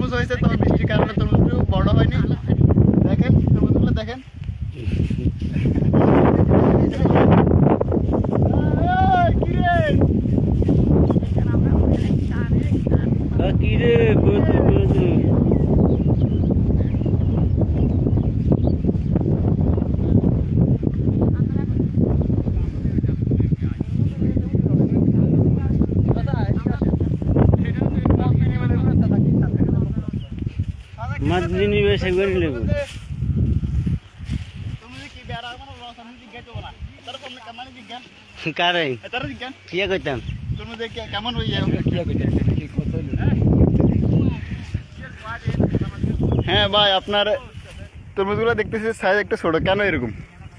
তরমুজ হয়েছে, তবে বৃষ্টির কারণে তরমুজগুলো বড় হয়নি। দেখেন তরমুজগুলো দেখেন। হ্যাঁ ভাই, আপনার তরমুজগুলো দেখতেছি সাইজ একটু ছোট, কেন এরকম?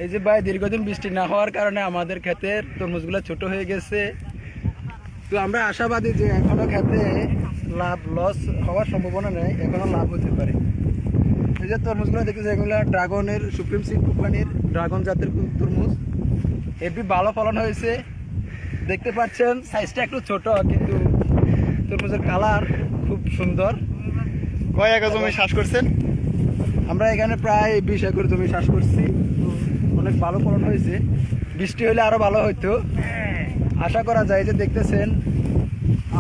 এই যে ভাই, দীর্ঘদিন বৃষ্টি না হওয়ার কারণে আমাদের ক্ষেতের তরমুজগুলো ছোট হয়ে গেছে। তো আমরা আশাবাদী যে এখনো ক্ষেতে লস হওয়ার সম্ভাবনা নেই, এখনো লাভ হতে পারে। এই যে তরমুজগুলো দেখতেছি, এগুলো ড্রাগনের সুপ্রিম সিড কোম্পানির ড্রাগন জাতের তরমুজ। হেভি ভালো ফলন হয়েছে, দেখতে পাচ্ছেন সাইজটা একটু ছোট, কিন্তু তরমুজের কালার খুব সুন্দর। কয় একর জমি চাষ করছেন? আমরা এখানে প্রায় 20 একর জমি চাষ করছি। অনেক ভালো ফলন হয়েছে, বৃষ্টি হলে আরো ভালো হইতো। আশা করা যায় যে দেখতেছেন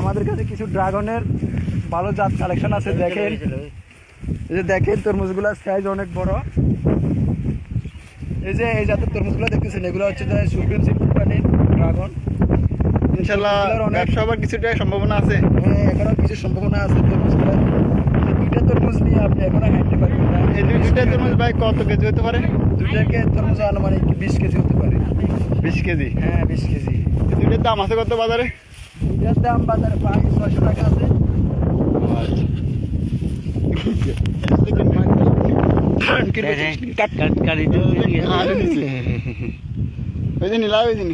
আমাদের কাছে কিছু ড্রাগনের ভালো জাত কালেকশন আছে। দেখেন, এই যে দেখেন তরমুজগুলোর সাইজ অনেক বড়। এই যে এই জাতের তরমুজগুলো দেখতেছেন, এগুলো হচ্ছে যে সুপ্রিম সিড কোম্পানির ড্রাগন। ইনশাআল্লাহ ব্যবসা হবার কিছুটা সম্ভাবনা আছে। হ্যাঁ, এখনো কিছু সম্ভাবনা আছে তরমুজগুলো। দুইটা তরমুজ নিয়ে আপনি এখনো হাঁটতে পারবেন না। এই দুইটা তরমুজ ভাই কত কেজি হতে পারে? দুইটাকে তরমুজ আনুমানিক 20 কেজি হতে পারে। 20 কেজি? হ্যাঁ, 20 কেজি। দুইটার দাম আছে কত বাজারে? দুইটার দাম বাজারে প্রায় 600 টাকা আছে। ওই যে নিলা, ওই যে